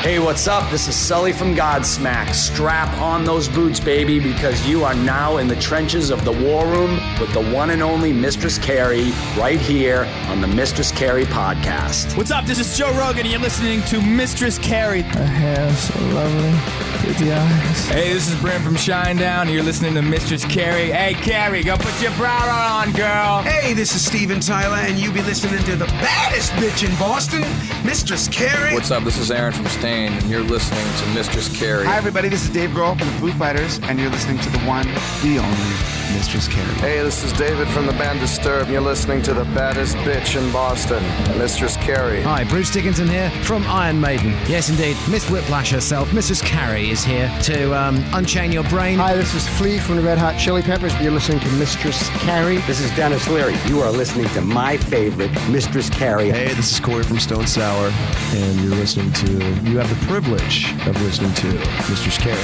Hey, what's up? This is Sully from Godsmack. Strap on those boots, baby, because you are now in the trenches of the war room with the one and only Mistress Carrie right here on the Mistress Carrie podcast. What's up? This is Joe Rogan, and you're listening to Mistress Carrie. Her hair so lovely, pretty eyes. Hey, this is Brent from Shinedown, and you're listening to Mistress Carrie. Hey, Carrie, go put your bra on, girl. Hey, this is Steven Tyler, and you be listening to the baddest bitch in Boston, Mistress Carrie. What's up? This is Aaron from Stain, and you're listening to Mistress Carrie. Hi, everybody. This is Dave Grohl from the Foo Fighters, and you're listening to the one, the only Mistress Carrie. Hey, this is David from the band Disturbed, and you're listening to the baddest bitch in Boston, Mistress Carrie. Hi, Bruce Dickinson here from Iron Maiden. Yes, indeed, Miss Whiplash herself, Mistress Carrie, is here to unchain your brain. Hi, this is Flea from the Red Hot Chili Peppers. You're listening to Mistress Carrie. This is Dennis Leary. You are listening to my favorite, Mistress Carrie. Hey, this is Corey from Stone Sour, and you have the privilege of listening to Mistress Carrie.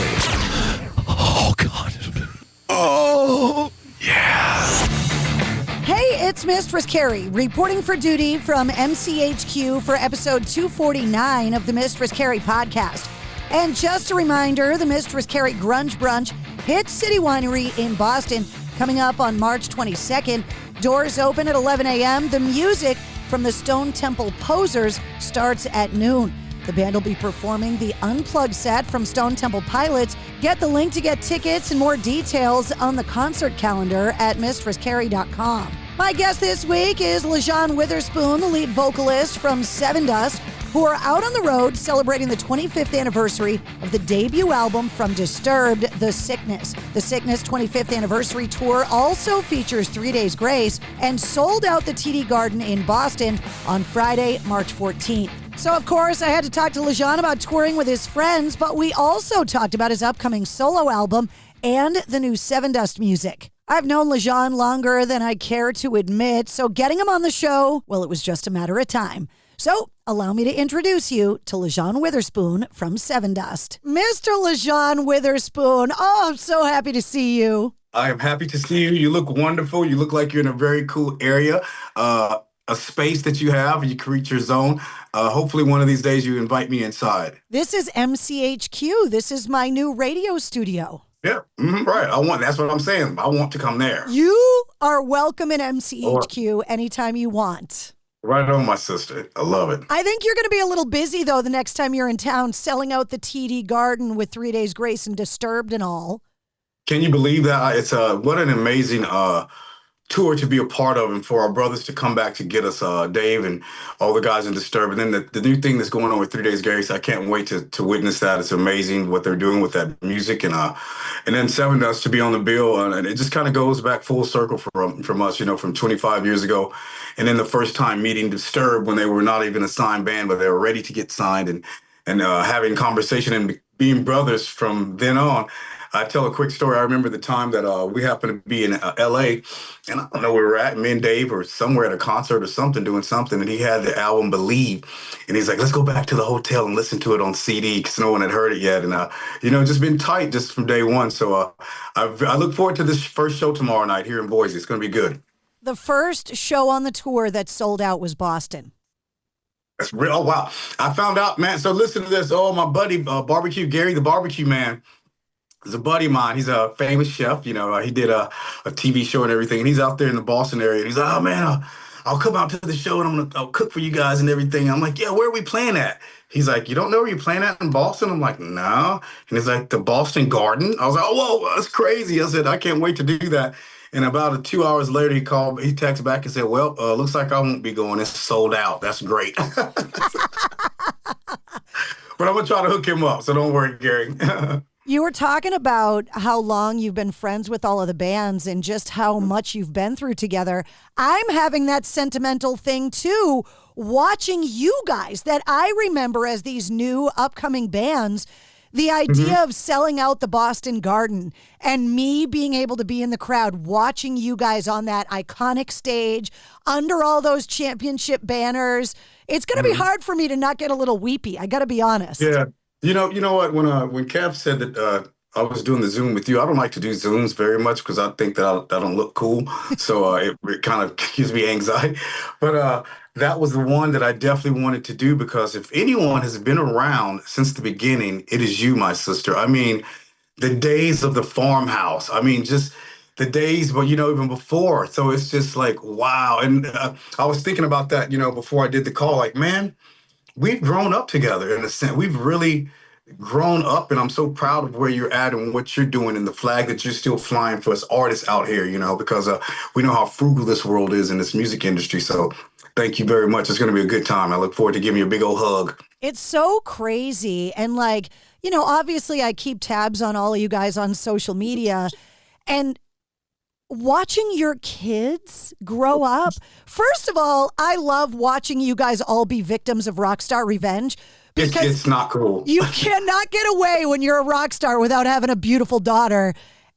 Oh, God. Oh, yeah. Hey, it's Mistress Carrie, reporting for duty from MCHQ for episode 249 of the Mistress Carrie podcast. And just a reminder, the Mistress Carrie Grunge Brunch hits City Winery in Boston coming up on March 22nd. Doors open at 11 a.m. The music from the Stone Temple Posers starts at noon. The band will be performing the Unplugged set from Stone Temple Pilots. Get the link to get tickets and more details on the concert calendar at mistresscarrie.com. My guest this week is Lajon Witherspoon, the lead vocalist from Sevendust, who are out on the road celebrating the 25th anniversary of the debut album from Disturbed, The Sickness. The Sickness 25th anniversary tour also features 3 Days Grace and sold out the TD Garden in Boston on Friday, March 14th. So, of course, I had to talk to Lajon about touring with his friends, but we also talked about his upcoming solo album and the new Sevendust music. I've known Lajon longer than I care to admit, so getting him on the show, well, it was just a matter of time. So, allow me to introduce you to Lajon Witherspoon from Sevendust. Mr. Lajon Witherspoon, oh, I'm so happy to see you. I am happy to see you. You look wonderful. You look like you're in a very cool area, a space that you have, and you can reach your zone. Hopefully one of these days you invite me inside. This is MCHQ. This is my new radio studio. Yeah, right. That's what I'm saying. I want to come there. You are welcome in MCHQ anytime you want. Right on, my sister. I love it. I think you're going to be a little busy, though, the next time you're in town, selling out the TD Garden with 3 Days Grace and Disturbed and all. Can you believe that? It's what an amazing tour to be a part of, and for our brothers to come back to get us, Dave and all the guys in Disturbed. And then the new thing that's going on with 3 Days Grace, I can't wait to witness that. It's amazing what they're doing with that music, and then Sevendust to be on the bill, and it just kind of goes back full circle from us, from 25 years ago, and then the first time meeting Disturbed when they were not even a signed band, but they were ready to get signed, and having conversation and being brothers from then on. I tell a quick story. I remember the time that we happened to be in L.A., and I don't know where we were at, me and Dave or somewhere at a concert or something, doing something, and he had the album Believe, and he's like, let's go back to the hotel and listen to it on CD because no one had heard it yet, and, just been tight just from day one. So I look forward to this first show tomorrow night here in Boise. It's going to be good. The first show on the tour that sold out was Boston. That's real. Oh, wow. I found out, man. So listen to this. Oh, my buddy, Barbecue Gary, the Barbecue Man, is a buddy of mine. He's a famous chef. He did a TV show and everything. And he's out there in the Boston area. And he's like, oh, man, I'll come out to the show and I'll cook for you guys and everything. I'm like, yeah, where are we playing at? He's like, you don't know where you're playing at in Boston? I'm like, no. And he's like, the Boston Garden? I was like, oh, whoa, that's crazy. I said, I can't wait to do that. And about 2 hours later, he texted back and said, well, looks like I won't be going. It's sold out. That's great. But I'm going to try to hook him up. So don't worry, Gary. You were talking about how long you've been friends with all of the bands and just how much you've been through together. I'm having that sentimental thing too, watching you guys that I remember as these new upcoming bands. The idea of selling out the Boston Garden and me being able to be in the crowd watching you guys on that iconic stage under all those championship banners, it's going to be hard for me to not get a little weepy. I got to be honest. Yeah. You know what? When Kev said that I was doing the Zoom with you, I don't like to do Zooms very much because I think that I don't look cool. So it kind of gives me anxiety. But that was the one that I definitely wanted to do, because if anyone has been around since the beginning, it is you, my sister. I mean, the days of the farmhouse. I mean, just the days, but even before. So it's just like, wow. And I was thinking about that, before I did the call, like, man, we've grown up together in a sense. We've really grown up, and I'm so proud of where you're at and what you're doing and the flag that you're still flying for us artists out here, because we know how frugal this world is in this music industry. So thank you very much. It's going to be a good time. I look forward to giving you a big old hug. It's so crazy. And obviously I keep tabs on all of you guys on social media, and watching your kids grow up. First of all, I love watching you guys all be victims of rockstar revenge. Because it's not cool. You cannot get away when you're a rock star without having a beautiful daughter.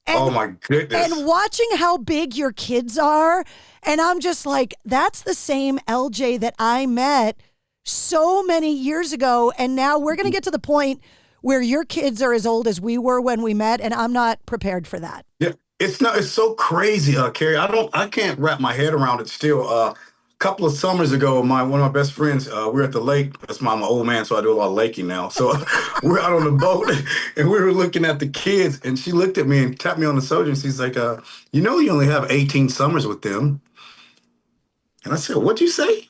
And, oh, my goodness. And watching how big your kids are, and I'm just like, that's the same LJ that I met so many years ago, and now we're going to get to the point where your kids are as old as we were when we met, and I'm not prepared for that. Yeah, it's so crazy, Carrie. I can't wrap my head around it still. A couple of summers ago, one of my best friends, we were at the lake. That's my old man, so I do a lot of laking now. So we're out on the boat, and we were looking at the kids, and she looked at me and tapped me on the shoulder, and she's like, you only have 18 summers with them. And I said, what'd you say?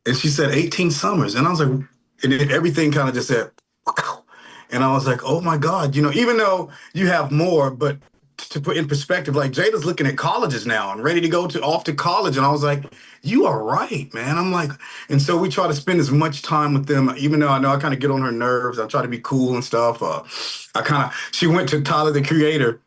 And she said 18 summers. And I was like, and everything kind of just said, wow. And I was like, oh my God, even though you have more, but to put in perspective, like Jada's looking at colleges now and ready to go off to college. And I was like, you are right, man. I'm like, and so we try to spend as much time with them, even though I know I kind of get on her nerves. I try to be cool and stuff. She went to Tyler, the Creator,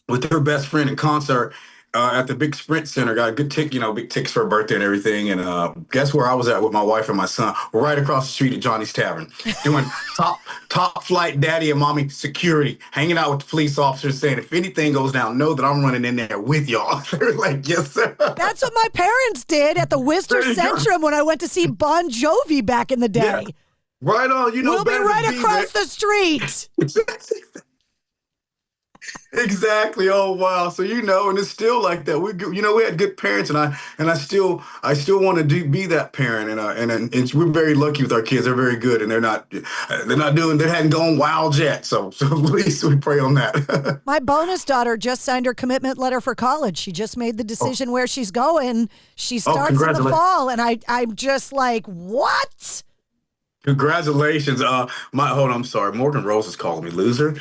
with her best friend in concert at the big Sprint Center. Got a good big tickets for her birthday and everything. And guess where I was at with my wife and my son? Right across the street at Johnny's Tavern, doing top flight daddy and mommy security, hanging out with the police officers, saying, if anything goes down, know that I'm running in there with y'all. They're like, yes, sir. That's what my parents did at the Worcester Centrum when I went to see Bon Jovi back in the day. Yeah. Right on. We'll be right across the street. Exactly. Oh wow. So and it's still like that. We had good parents, and I still want to be that parent, and we're very lucky with our kids. They're very good, and they hadn't gone wild yet. So at least we pray on that. My bonus daughter just signed her commitment letter for college. She just made the decision where she's going. She starts in the fall, and I'm just like, what? Congratulations. I'm sorry. Morgan Rose is calling me loser.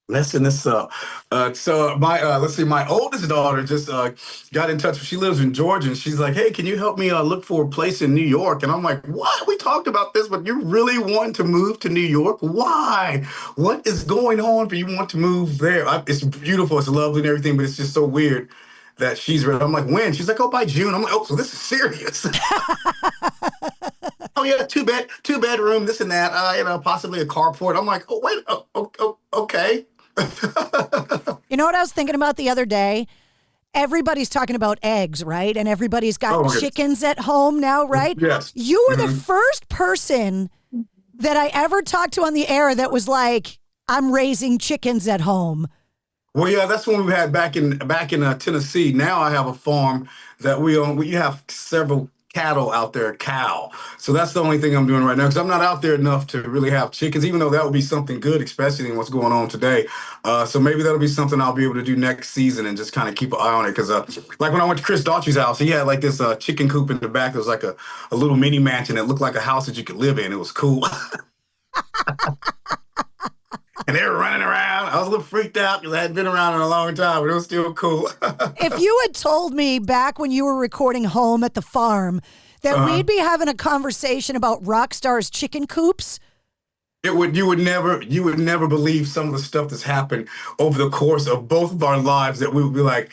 Messing this up. Let's see. My oldest daughter just got in touch. She lives in Georgia, and she's like, hey, can you help me look for a place in New York? And I'm like, what? We talked about this, but you really want to move to New York? Why? What is going on for you want to move there? It's beautiful. It's lovely and everything, but it's just so weird that she's ready. I'm like, when? She's like, oh, by June. I'm like, oh, so this is serious. Oh yeah, two bedroom, this and that. Possibly a carport. I'm like, oh wait, okay. You know what I was thinking about the other day? Everybody's talking about eggs, right? And everybody's got chickens at home now, right? Yes. You were the first person that I ever talked to on the air that was like, I'm raising chickens at home. Well, yeah, that's when we had back in Tennessee. Now I have a farm that we own. We have several cattle out there, So that's the only thing I'm doing right now, because I'm not out there enough to really have chickens, even though that would be something good, especially in what's going on today. So maybe that'll be something I'll be able to do next season and just kind of keep an eye on it. Because like when I went to Chris Daughtry's house, he had like this chicken coop in the back. It was like a little mini mansion. It looked like a house that you could live in. It was cool. And they were running around. I was a little freaked out because I hadn't been around in a long time, but it was still cool. If you had told me back when you were recording Home at the Farm that we'd be having a conversation about Rockstar's chicken coops, you would never believe some of the stuff that's happened over the course of both of our lives, that we would be like,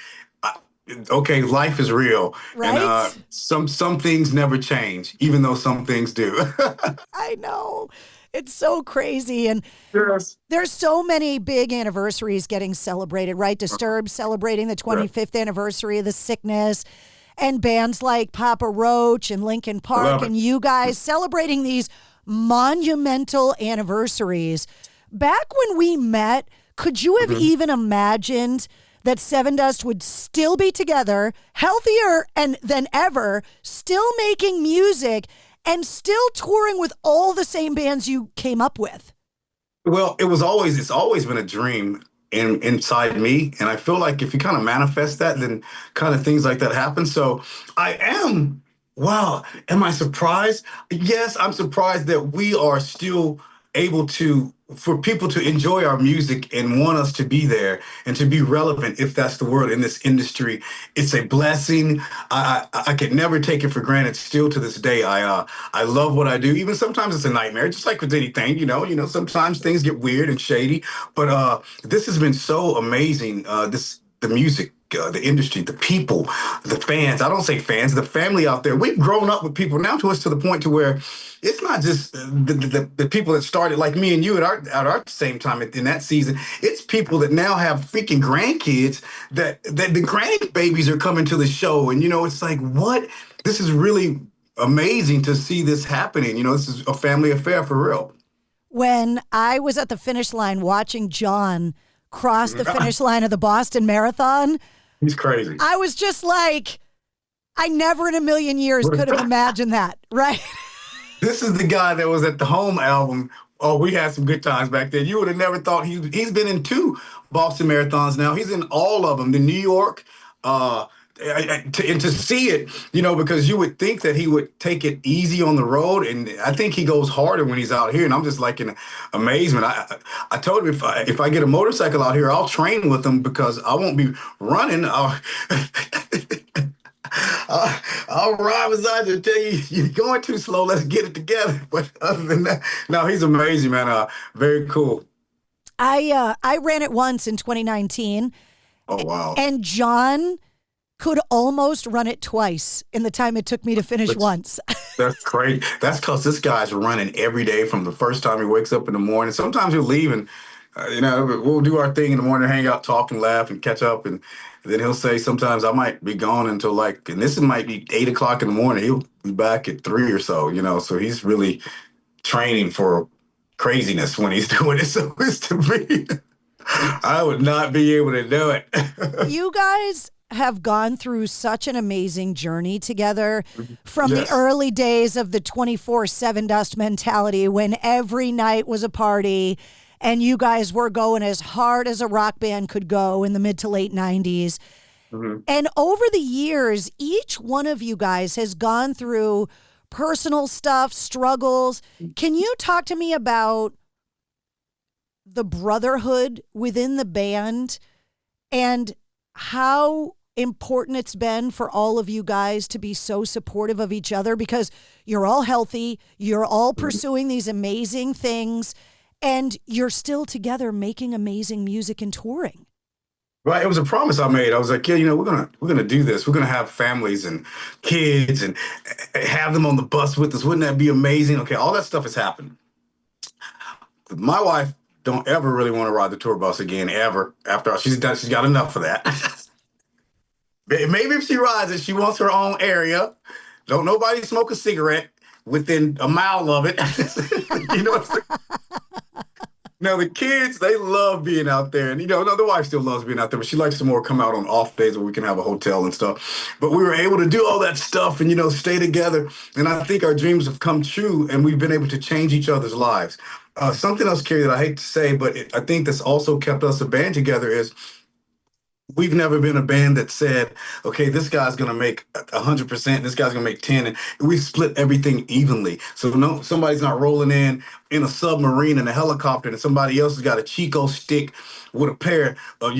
okay, life is real. Right? And some things never change, even though some things do. I know. It's so crazy. And there's so many big anniversaries getting celebrated, right? Disturbed celebrating the 25th anniversary of The Sickness, and bands like Papa Roach and Linkin Park, and you guys celebrating these monumental anniversaries. Back when we met, could you have even imagined that Sevendust would still be together, healthier than ever, still making music, and still touring with all the same bands you came up with? Well, it's always been a dream inside me. And I feel like if you kind of manifest that, then kind of things like that happen. So wow, am I surprised? Yes, I'm surprised that we are still able for people to enjoy our music and want us to be there and to be relevant, if that's the word, in this industry. It's a blessing. I could never take it for granted. Still to this day, I love what I do. Even sometimes it's a nightmare, just like with anything, sometimes things get weird and shady, but this has been so amazing. The music, the industry, the people, the fans. I don't say fans, the family out there. We've grown up with people now to the point to where it's not just the people that started like me and you at our same time in that season. It's people that now have freaking grandkids that the grandbabies are coming to the show. And, it's like, what? This is really amazing to see this happening. This is a family affair for real. When I was at the finish line watching John cross the finish line of the Boston Marathon, he's crazy. I was just like, I never in a million years could have imagined that, right? This is the guy that was at the Home album. Oh, we had some good times back then. You would have never thought he's been in 2 Boston Marathons now. He's in all of them. The New York, and to see it, because you would think that he would take it easy on the road, and I think he goes harder when he's out here, and I'm just like in amazement. I told him if I get a motorcycle out here, I'll train with him because I won't be running. I'll ride beside you and tell you, you're going too slow, let's get it together. But other than that, no, he's amazing, man. Very cool. I ran it once in 2019. Oh, wow. And John could almost run it twice in the time it took me to finish once. That's great. That's because this guy's running every day from the first time he wakes up in the morning. Sometimes he'll leave and, we'll do our thing in the morning, hang out, talk and laugh and catch up. And then he'll say sometimes I might be gone until and this might be 8 o'clock in the morning. He'll be back at 3 or so, so he's really training for craziness when he's doing it. So it's to me, I would not be able to do it. You guys have gone through such an amazing journey together from the early days of the 24/7 Dust mentality when every night was a party and you guys were going as hard as a rock band could go in the mid to late 90s. And over the years, each one of you guys has gone through personal stuff, struggles. Can you talk to me about the brotherhood within the band and how important it's been for all of you guys to be so supportive of each other? Because you're all healthy, you're all pursuing these amazing things, and you're still together making amazing music and touring. Right, it was a promise I made. I was like, yeah, we're gonna do this. We're gonna have families and kids and have them on the bus with us. Wouldn't that be amazing? Okay, all that stuff has happened. My wife don't ever really want to ride the tour bus again, ever. After all, she's got enough of that. Maybe if she rides it, she wants her own area. Don't nobody smoke a cigarette within a mile of it. You know what I'm saying? Now, the kids, they love being out there. And, the wife still loves being out there, but she likes to more come out on off days where we can have a hotel and stuff. But we were able to do all that stuff and, stay together. And I think our dreams have come true, and we've been able to change each other's lives. Something else, Carrie, that I hate to say, but I think that's also kept us a band together is we've never been a band that said, okay, this guy's going to make 100%, this guy's going to make 10, and we split everything evenly. So no, somebody's not rolling in a submarine and a helicopter, and somebody else has got a Chico stick with a pair of,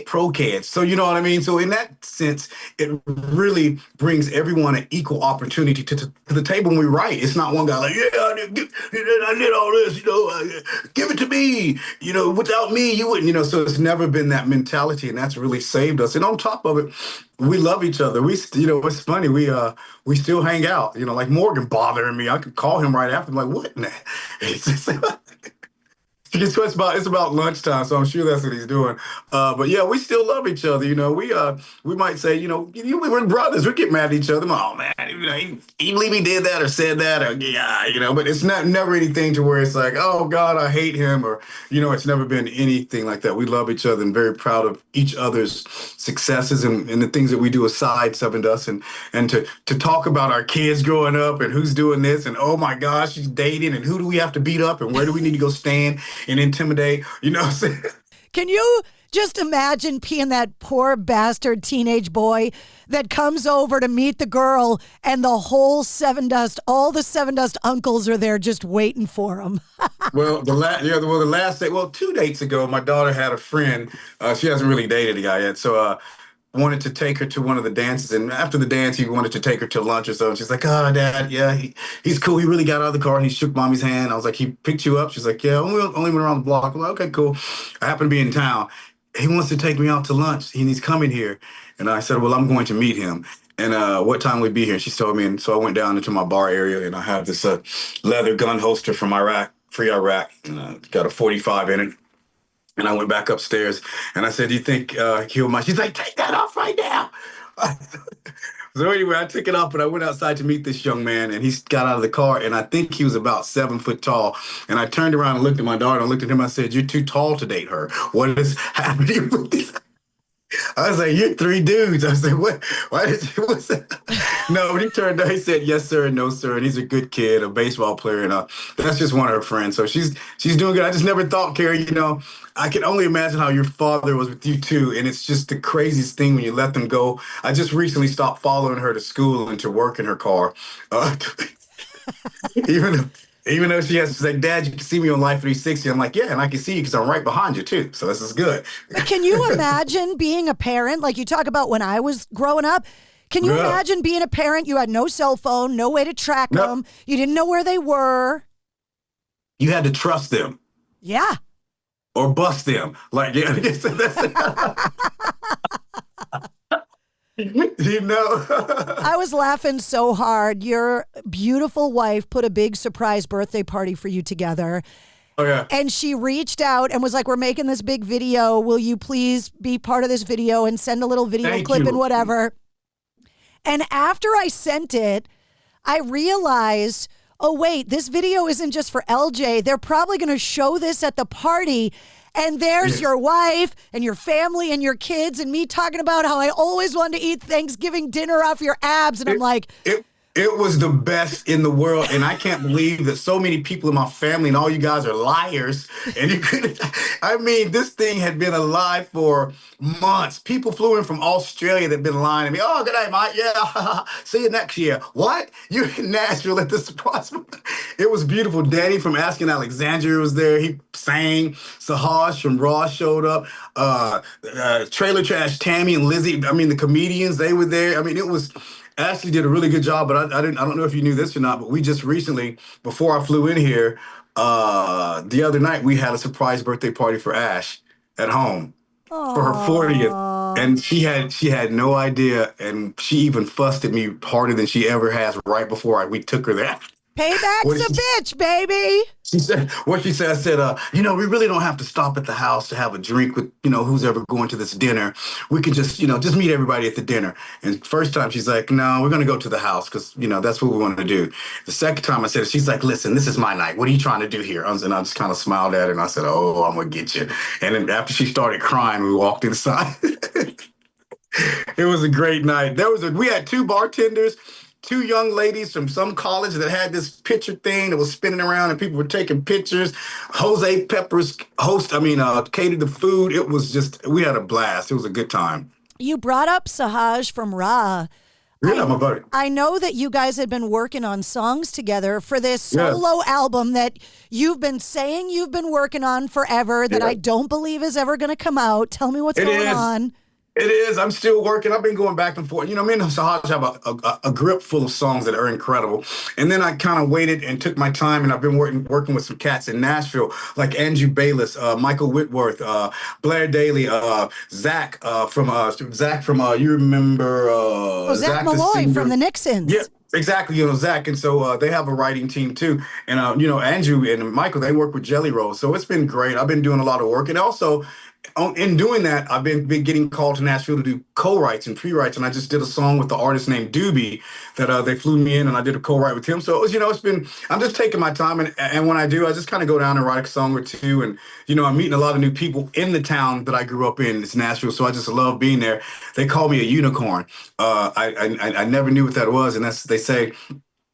pro cans. So you know what I mean? So in that sense, it really brings everyone an equal opportunity to the table when we write. It's not one guy like, yeah, I did all this, give it to me. Without me, you wouldn't, so it's never been that mentality, and that's really saved us. And on top of it, we love each other. We, it's funny. We still hang out, like Morgan bothering me. I could call him right after. I'm like, what? So it's about lunchtime, so I'm sure that's what he's doing. But yeah, we still love each other. You know, we might say, we were brothers. We get mad at each other. Oh man, he believe he did that or said that, or yeah. But it's never anything to where it's like, oh God, I hate him, or it's never been anything like that. We love each other and very proud of each other's successes and the things that we do aside Sevendust, and to talk about our kids growing up and who's doing this and oh my gosh, she's dating and who do we have to beat up and where do we need to go stand and intimidate, what I'm saying? Can you just imagine being that poor bastard teenage boy that comes over to meet the girl and the whole Sevendust, all the Sevendust uncles are there just waiting for him? Well, the last day, 2 dates ago, my daughter had a friend. She hasn't really dated a guy yet, so wanted to take her to one of the dances, and after the dance, he wanted to take her to lunch or so. And she's like, "Oh, Dad, yeah, he's cool. He really got out of the car and he shook Mommy's hand." I was like, "He picked you up?" She's like, "Yeah, only went around the block." I'm like, "Okay, cool." I happen to be in town. He wants to take me out to lunch. He's coming here, and I said, "Well, I'm going to meet him." And what time would be here? She told me, and so I went down into my bar area, and I have this leather gun holster from Iraq, free Iraq, and got a 45 in it. And I went back upstairs and I said, "Do you think he'll mind?" She's like, "Take that off right now." So anyway, I took it off, but I went outside to meet this young man, and he got out of the car, and I think he was about 7 foot tall. And I turned around and looked at my daughter and looked at him. I said, "You're too tall to date her. What is happening with this?" I was like, "You're 3 dudes." I said, "What? Why did you?" What's that? No, when he turned out, he said, "Yes, sir," and "No, sir." And he's a good kid, a baseball player, and that's just one of her friends. So she's doing good. I just never thought, Carrie, I can only imagine how your father was with you too. And it's just the craziest thing when you let them go. I just recently stopped following her to school and to work in her car. Even though she's like, "Dad, you can see me on Life 360. I'm like, "Yeah, and I can see you because I'm right behind you too. So this is good." But can you imagine being a parent? Like you talk about when I was growing up. Can you imagine being a parent? You had no cell phone, no way to track them. You didn't know where they were. You had to trust them. Yeah. Or bust them. Like, yeah. I was laughing so hard. Your beautiful wife put a big surprise birthday party for you together. Oh, yeah. And she reached out and was like, "We're making this big video. Will you please be part of this video and send a little video clip and whatever?" And after I sent it, I realized, oh, wait, this video isn't just for LJ. They're probably going to show this at the party. And there's your wife and your family and your kids and me talking about how I always wanted to eat Thanksgiving dinner off your abs. And I'm like... It was the best in the world, and I can't believe that so many people in my family and all you guys are liars. And this thing had been alive for months. People flew in from Australia that'd been lying to me. "Oh, good day, Mike. Yeah, see you next year." What? You're in Nashville at the surprise? It was beautiful. Danny from Asking Alexandria was there. He sang. Sahaj from Raw showed up. Trailer Trash Tammy and Lizzie. The comedians, they were there. It was... Ashley did a really good job, but I don't know if you knew this or not, but we just recently, before I flew in here, the other night, we had a surprise birthday party for Ash at home for her 40th. And she had no idea, and she even fussed at me harder than she ever has right before we took her there. Payback's a bitch, baby. She said, I said, "We really don't have to stop at the house to have a drink with, who's ever going to this dinner. We can just meet everybody at the dinner." And first time she's like, "No, we're going to go to the house because, that's what we want to do." The second time I said, she's like, "Listen, this is my night. What are you trying to do here?" And I just kind of smiled at her and I said, "Oh, I'm going to get you." And then after she started crying, we walked inside. It was a great night. We had 2 bartenders. 2 young ladies from some college that had this picture thing that was spinning around and people were taking pictures. Jose Peppers catered the food. It was just, we had a blast. It was a good time. You brought up Sahaj from Ra. Yeah, my buddy. I know that you guys had been working on songs together for this solo album that you've been saying you've been working on forever that I don't believe is ever going to come out. Tell me what's going on. It is. I'm still working. I've been going back and forth. Me and Sahaj have a grip full of songs that are incredible. And then I kind of waited and took my time, and I've been working with some cats in Nashville, like Andrew Bayless, Michael Whitworth, Blair Daly, Zach from you remember Zach Malloy from the Nixons. Yeah. Exactly, Zach, and so they have a writing team too, and Andrew and Michael, they work with Jelly Roll, so it's been great. I've been doing a lot of work, and also in doing that, I've been getting called to Nashville to do co-writes and pre-writes, and I just did a song with the artist named Doobie that they flew me in, and I did a co-write with him. So it was, it's been, I'm just taking my time, and when I do, I just kind of go down and write a song or two, and I'm meeting a lot of new people in the town that I grew up in. It's Nashville, so I just love being there. They call me a unicorn. I never knew what that was, and they say,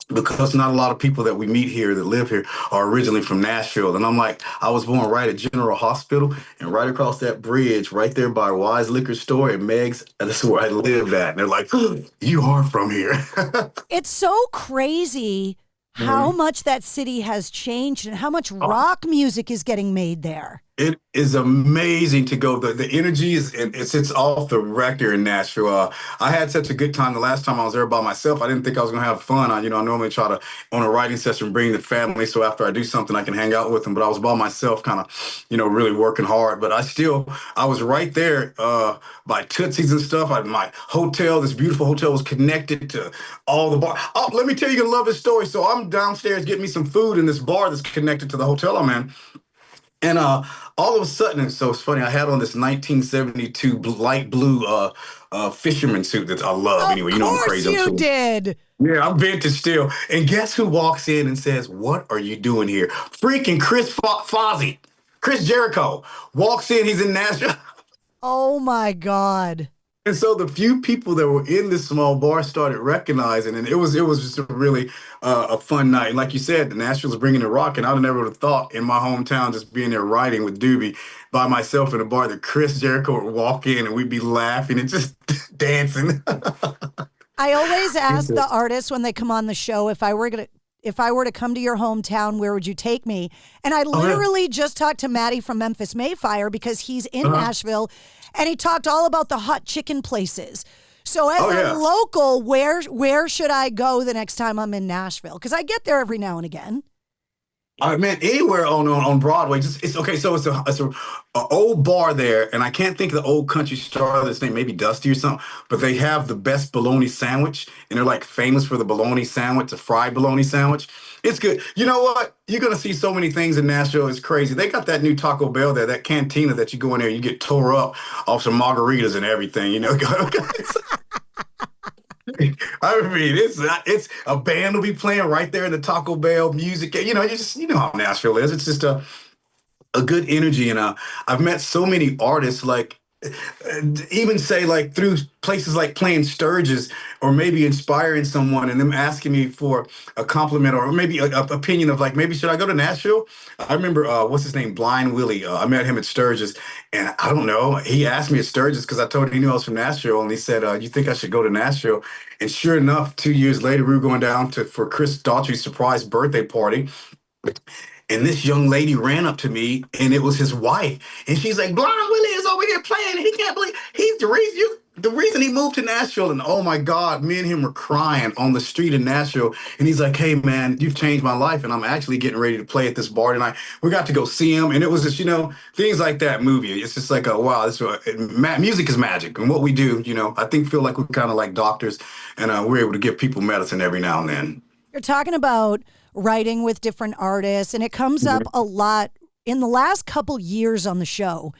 because not a lot of people that we meet here that live here are originally from Nashville. And I'm like, I was born right at General Hospital and right across that bridge, right there by Wise Liquor Store and Meg's. And that's where I lived at. And they're like, you are from here. It's so crazy how much that city has changed and how much rock music is getting made there. It is amazing to go. The energy it's off the record in Nashville. I had such a good time the last time I was there by myself. I didn't think I was going to have fun. I normally try to, on a writing session, bring the family. So after I do something, I can hang out with them. But I was by myself, kind of, really working hard. But I was right there by Tootsie's and stuff. My hotel, this beautiful hotel, was connected to all the bar. Oh, let me tell you, you're going to love this story. So I'm downstairs getting me some food in this bar that's connected to the hotel I'm in. And all of a sudden, and so it's funny, I had on this 1972 light blue fisherman suit that I love. Anyway, I'm crazy. Of course you did. Yeah, I'm vintage still. And guess who walks in and says, "What are you doing here?" Freaking Chris Jericho walks in. He's in Nashville. Oh my God. And so the few people that were in this small bar started recognizing, and it was just a really a fun night. And like you said, Nashville's bringing the rock, and I never would have thought in my hometown, just being there writing with Doobie by myself in a bar, that Chris Jericho would walk in and we'd be laughing and just dancing. I always ask the artists when they come on the show, if I were to come to your hometown, where would you take me? And I literally just talked to Matty from Memphis Mayfire because he's in Nashville, and he talked all about the hot chicken places. So as a local, where should I go the next time I'm in Nashville? Because I get there every now and again. Man, anywhere on Broadway. It's okay. So it's a old bar there, and I can't think of the old country star that's name, maybe Dusty or something. But they have the best bologna sandwich, and they're like famous for the bologna sandwich, the fried bologna sandwich. It's good. You know what? You're gonna see so many things in Nashville. It's crazy. They got that new Taco Bell there, that cantina that you go in there, you get tore up off some margaritas and everything. I mean, it's a band will be playing right there in the Taco Bell music. You know how Nashville is. It's just a good energy, and I've met so many artists, like even say like through places like playing Sturgis, or maybe inspiring someone and them asking me for a compliment, or maybe an opinion of like, maybe should I go to Nashville? I remember what's his name, Blind Willie. I met him at Sturgis, and I don't know, he asked me at Sturgis because I told him he knew I was from Nashville, and he said, you think I should go to Nashville? And sure enough, 2 years later, we were going down for Chris Daughtry's surprise birthday party. And this young lady ran up to me, and it was his wife. And she's like, Blind Willie is over here playing. He can't believe he's the reason he moved to Nashville. And oh my God, me and him were crying on the street in Nashville. And he's like, hey man, you've changed my life. And I'm actually getting ready to play at this bar tonight. We got to go see him. And it was just, things like that movie. It's just like, wow, music is magic. And what we do, I feel like we're kind of like doctors, and we're able to give people medicine every now and then. You're talking about writing with different artists, and it comes up a lot in the last couple years on the show.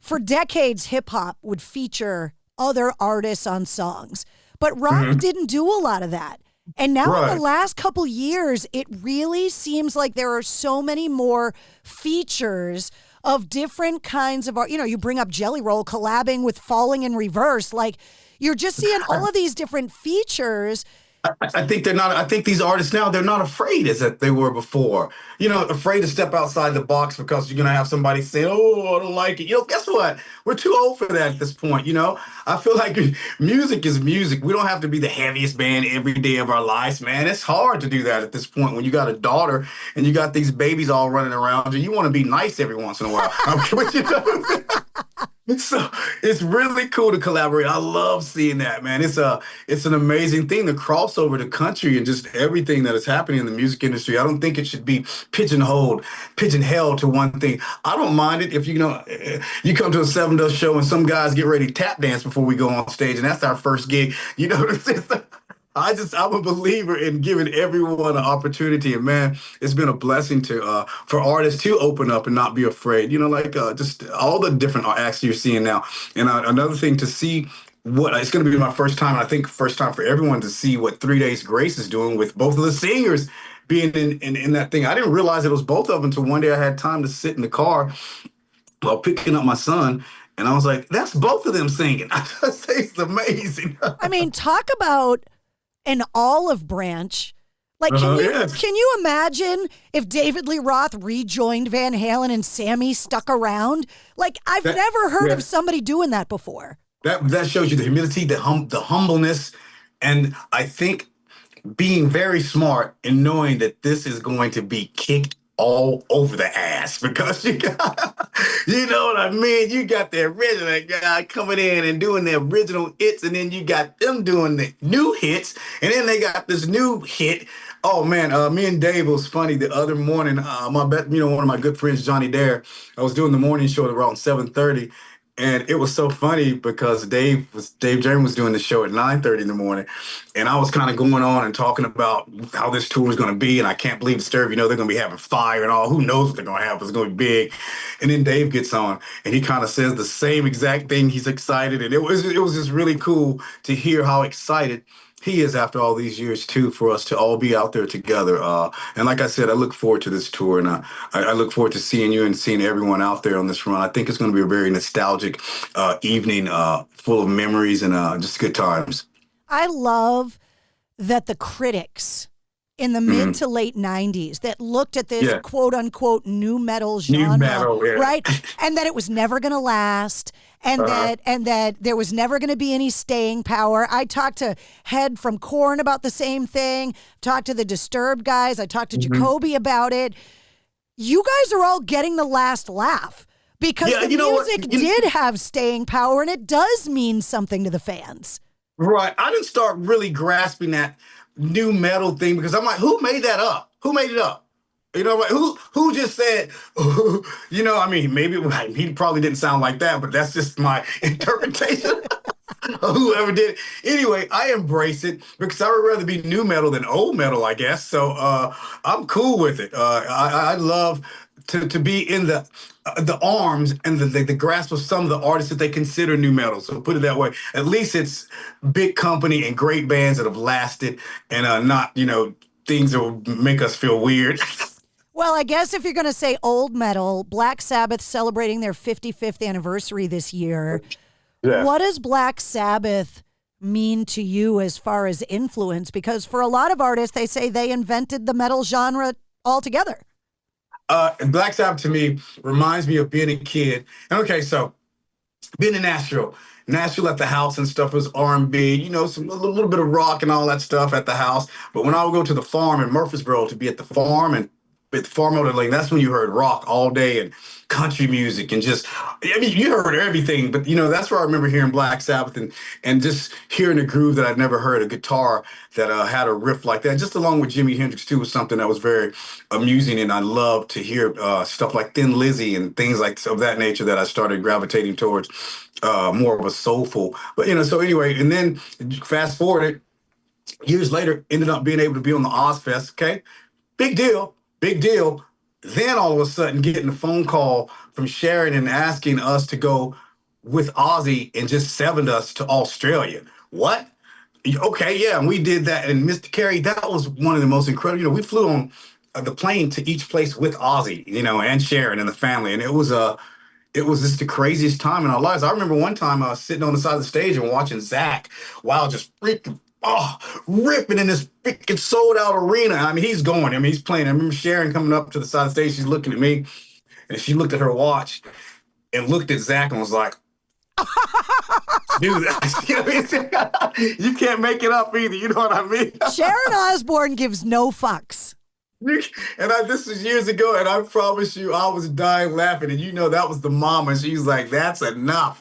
For decades, hip hop would feature other artists on songs, but rock didn't do a lot of that. And now in the last couple years, it really seems like there are so many more features of different kinds of art. You bring up Jelly Roll collabing with Falling in Reverse. Like, you're just seeing all of these different features. I think they're not. I think these artists now, they're not afraid as that they were before. Afraid to step outside the box because you're gonna have somebody say, "Oh, I don't like it." Guess what? We're too old for that at this point. I feel like music is music. We don't have to be the heaviest band every day of our lives, man. It's hard to do that at this point when you got a daughter and you got these babies all running around you. You want to be nice every once in a while. So it's really cool to collaborate. I love seeing that, man. It's an amazing thing, the crossover the country and just everything that is happening in the music industry. I don't think it should be pigeonholed to one thing. I don't mind it if you come to a Sevendust show and some guys get ready to tap dance before we go on stage, and that's our first gig. I'm a believer in giving everyone an opportunity, and man, it's been a blessing to for artists to open up and not be afraid. Just all the different acts you're seeing now. And another thing to see what it's going to be my first time, and I think first time for everyone to see what 3 Days Grace is doing with both of the singers being in that thing. I didn't realize it was both of them until one day I had time to sit in the car while picking up my son. And I was like, that's both of them singing. I just say it's amazing. I mean, talk about an olive branch. Like, can you imagine if David Lee Roth rejoined Van Halen and Sammy stuck around? Like, I've never heard of somebody doing that before. That shows you the humility, the humbleness, and I think being very smart in knowing that this is going to be kicked all over the ass, because you know what I mean? You got the original guy coming in and doing the original hits, and then you got them doing the new hits, and then they got this new hit. Oh man, me and Dave, it was funny the other morning. One of my good friends, Johnny Dare, I was doing the morning show around 7:30. And it was so funny because Dave James was doing the show at 9:30 in the morning, and I was kind of going on and talking about how this tour is going to be, and I can't believe Disturb, they're going to be having fire and all. Who knows what they're going to have? It's going to be big. And then Dave gets on, and he kind of says the same exact thing. He's excited, and it was just really cool to hear how excited he is after all these years too, for us to all be out there together. And like I said, I look forward to this tour, and I look forward to seeing you and seeing everyone out there on this run. I think it's going to be a very nostalgic evening, full of memories and just good times. I love that the critics in the mid to late 90s that looked at this quote unquote new metal genre, right? And that it was never going to last. And that there was never going to be any staying power. I talked to Head from Korn about the same thing. Talked to the Disturbed guys. I talked to Jacoby about it. You guys are all getting the last laugh because the music did have staying power, and it does mean something to the fans. Right. I didn't start really grasping that new metal thing because I'm like, who made that up? Who made it up? Who just said, maybe he probably didn't sound like that, but that's just my interpretation of whoever did it. Anyway, I embrace it because I would rather be new metal than old metal, I guess. So I'm cool with it. I love to be in the arms and the grasp of some of the artists that they consider new metal. So put it that way. At least it's big company and great bands that have lasted and not, things that will make us feel weird. Well, I guess if you're going to say old metal, Black Sabbath celebrating their 55th anniversary this year. Yeah. What does Black Sabbath mean to you as far as influence? Because for a lot of artists, they say they invented the metal genre altogether. Black Sabbath to me reminds me of being a kid. And okay, so being in Nashville at the house and stuff was R&B, a little bit of rock and all that stuff at the house. But when I would go to the farm in Murfreesboro to be at the farm and at the farm out lane, that's when you heard rock all day and country music and you heard everything. But, that's where I remember hearing Black Sabbath and just hearing a groove that I'd never heard, a guitar that had a riff like that. Just along with Jimi Hendrix, too, was something that was very amusing. And I loved to hear stuff like Thin Lizzy and things like of that nature that I started gravitating towards more of a soulful. But, so anyway, and then fast forward years later, ended up being able to be on the Ozfest. Okay, big deal. Then all of a sudden getting a phone call from Sharon and asking us to go with Ozzy and just Sevendust to Australia. What? Okay, yeah, and we did that. And Mr. Carrie, that was one of the most incredible. We flew on the plane to each place with Ozzy, and Sharon and the family. And it was just the craziest time in our lives. I remember one time I was sitting on the side of the stage and watching Zach while just freaking ripping in this freaking sold out arena. I mean, he's going. I mean, he's playing. I remember Sharon coming up to the side of the stage. She's looking at me, and she looked at her watch and looked at Zach and was like, dude, you can't make it up either. You know what I mean? Sharon Osbourne gives no fucks. And this was years ago, and I promise you, I was dying laughing. And that was the mom, and she's like, "That's enough."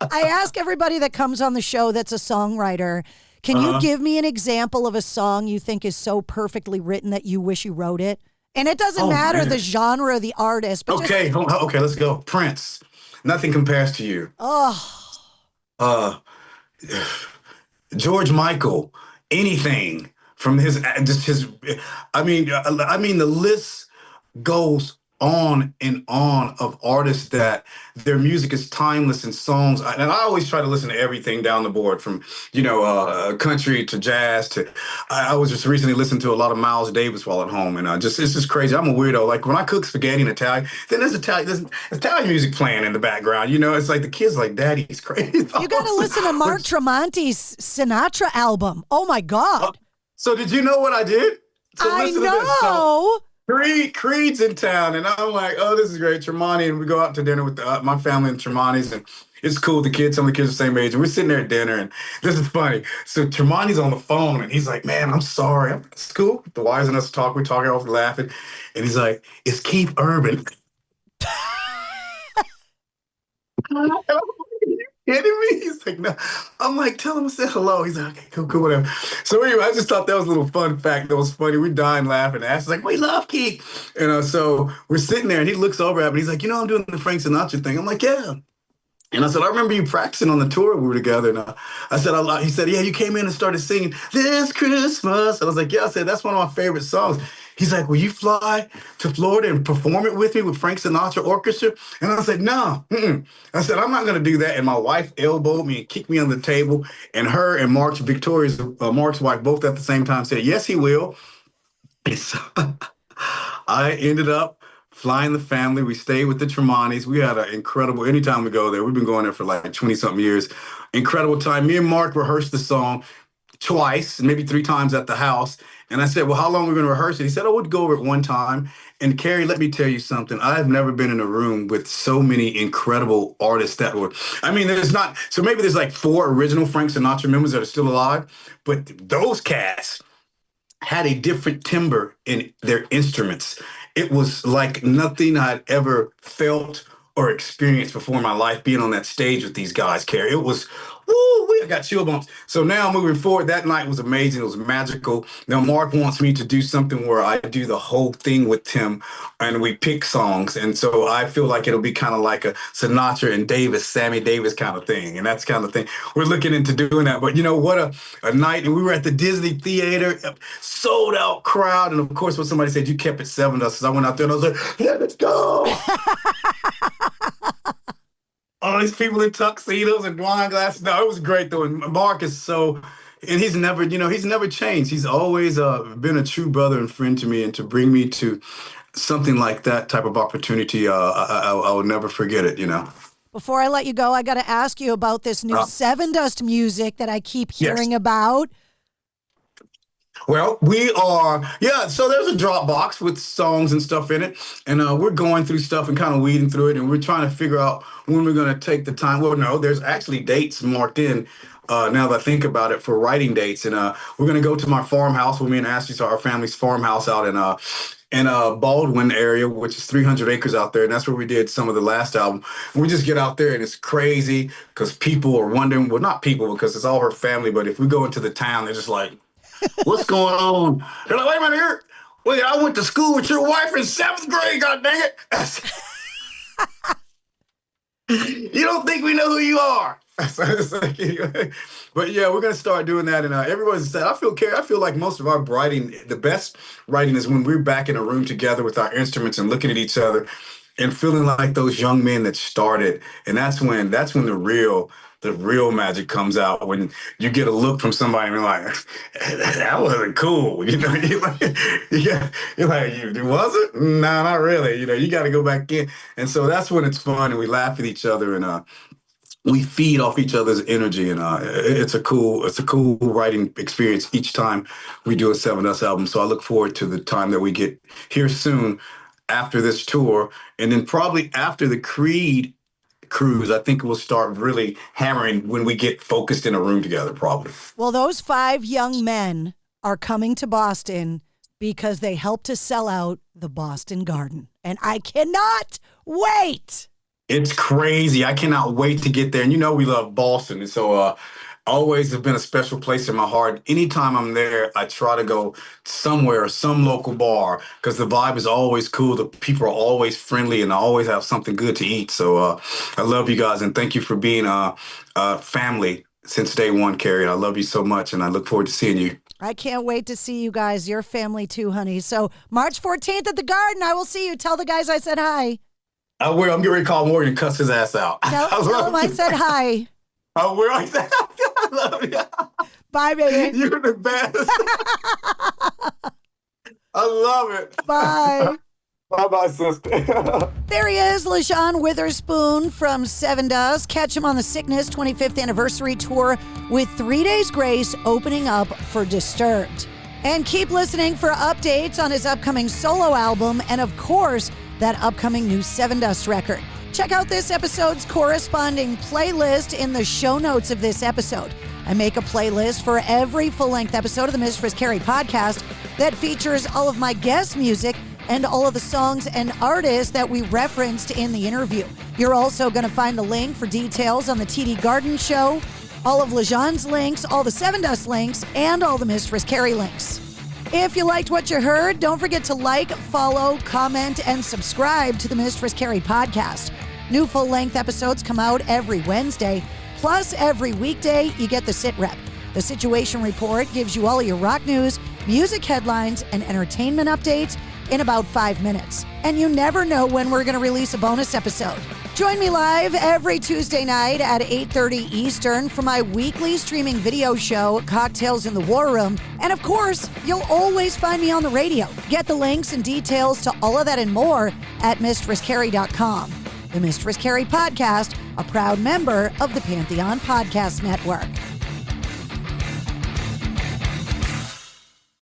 I ask everybody that comes on the show that's a songwriter, can you give me an example of a song you think is so perfectly written that you wish you wrote it? And it doesn't matter the genre of the artist. But okay, let's go. Prince, Nothing Compares to You. George Michael, anything from his just his. I mean, the list goes on and on of artists that their music is timeless and songs. And I always try to listen to everything down the board from, country to jazz to. I was just recently listening to a lot of Miles Davis while at home, and it's just crazy. I'm a weirdo. Like when I cook spaghetti in Italian, then there's Italian music playing in the background. It's like the kids like, Daddy's crazy. You got to listen to Mark Tremonti's Sinatra album. Oh my God! So did you know what I did? So I listen to know. this. So, Creed's in town, and I'm like, oh, this is great. Tremonti, and we go out to dinner with my family and Tremonti's, and it's cool. Some of the kids are the same age, and we're sitting there at dinner, and this is funny. So Tremonti's on the phone, and he's like, man, I'm sorry. It's cool. The wives and us talk. We're talking, off laughing, and he's like, it's Keith Urban. Kidding me? He's like, no. I'm like, tell him I said hello. He's like, okay, cool, whatever. So anyway, I just thought that was a little fun fact that was funny. We're dying laughing. Ash like, we love Keith. So we're sitting there, and he looks over at me. He's like, I'm doing the Frank Sinatra thing. I'm like, yeah. And I said, I remember you practicing on the tour we were together. And I said, he said, yeah, you came in and started singing This Christmas. I was like, yeah. I said, that's one of my favorite songs. He's like, will you fly to Florida and perform it with me with Frank Sinatra Orchestra? And I said, no. I said, I'm not going to do that. And my wife elbowed me and kicked me on the table. And her and Mark's wife, both at the same time said, yes, he will. And so I ended up flying the family. We stayed with the Tremontis. We had an incredible, anytime we go there, we've been going there for like 20-something years. Incredible time. Me and Mark rehearsed the song twice, maybe 3 times at the house. And I said, well, how long are we going to rehearse it? He said, we'll go over it one time. And Carrie, let me tell you something. I've never been in a room with so many incredible artists that were, maybe there's like 4 original Frank Sinatra members that are still alive, but those cats had a different timbre in their instruments. It was like nothing I'd ever felt or experienced before in my life being on that stage with these guys, Carrie. It was, I got chill bumps. So now moving forward, that night was amazing. It was magical. Now Mark wants me to do something where I do the whole thing with Tim and we pick songs. And so I feel like it'll be kind of like a Sinatra and Sammy Davis kind of thing. And that's kind of thing. We're looking into doing that. But what a night. And we were at the Disney Theater, sold out crowd. And of course, when somebody said you kept it Sevendust, I went out there and I was like, yeah, let's go. All these people in tuxedos and wine glasses. No, it was great though. And Mark is and he's never changed. He's always been a true brother and friend to me, and to bring me to something like that type of opportunity, I will never forget it, Before I let you go, I got to ask you about this new Sevendust music that I keep hearing about. Well, we are, so there's a Dropbox with songs and stuff in it, and we're going through stuff and kind of weeding through it, and we're trying to figure out when we're going to take the time. Well, no, there's actually dates marked in, now that I think about it, for writing dates, and we're going to go to my farmhouse where me and Ashley saw our family's farmhouse out in Baldwin area, which is 300 acres out there, and that's where we did some of the last album. And we just get out there, and it's crazy because people are wondering, well, not people because it's all her family, but if we go into the town, they're just like, what's going on? They're like, wait a minute here. Wait, I went to school with your wife in 7th grade, god dang it. You don't think we know who you are. But yeah, we're gonna start doing that, and everyone's said, I feel like most of our writing, the best writing is when we're back in a room together with our instruments and looking at each other and feeling like those young men that started. And that's when the real magic comes out, when you get a look from somebody and you're like, that wasn't cool. You're like, was it? No, not really. You got to go back in. And so that's when it's fun, and we laugh at each other, and we feed off each other's energy. And it's a cool writing experience each time we do a Sevendust album. So I look forward to the time that we get here soon after this tour. And then probably after the Creed cruise, I think we'll start really hammering when we get focused in a room together, probably. Well, those 5 young men are coming to Boston because they helped to sell out the Boston Garden. And I cannot wait. It's crazy. I cannot wait to get there. And we love Boston. And so always have been a special place in my heart. Anytime I'm there, I try to go somewhere, some local bar, because the vibe is always cool. The people are always friendly, and I always have something good to eat. So I love you guys, and thank you for being family since day one, Carrie. And I love you so much, and I look forward to seeing you. I can't wait to see you guys. Your family too, honey. So March 14th at the Garden, I will see you. Tell the guys I said hi. I will. I'm getting ready to call Morgan and cuss his ass out. Tell him I said hi. I will. I love you. Bye, baby. You're the best. I love it. Bye. Bye-bye, sister. There he is, Lajon Witherspoon from Sevendust. Catch him on the Sickness 25th Anniversary Tour with 3 Days Grace opening up for Disturbed. And keep listening for updates on his upcoming solo album and, of course, that upcoming new Sevendust record. Check out this episode's corresponding playlist in the show notes of this episode. I make a playlist for every full-length episode of the Mistress Carrie podcast that features all of my guest music and all of the songs and artists that we referenced in the interview. You're also going to find the link for details on the TD Garden show, all of Lajon's links, all the Sevendust links, and all the Mistress Carrie links. If you liked what you heard, don't forget to like, follow, comment, and subscribe to the Mistress Carrie podcast. New full-length episodes come out every Wednesday, plus every weekday you get the Sit Rep. The Situation Report gives you all your rock news, music headlines, and entertainment updates in about 5 minutes. And you never know when we're going to release a bonus episode. Join me live every Tuesday night at 8:30 Eastern for my weekly streaming video show, Cocktails in the War Room. And of course, you'll always find me on the radio. Get the links and details to all of that and more at mistresscarrie.com. The Mistress Carrie podcast, a proud member of the Pantheon Podcast Network.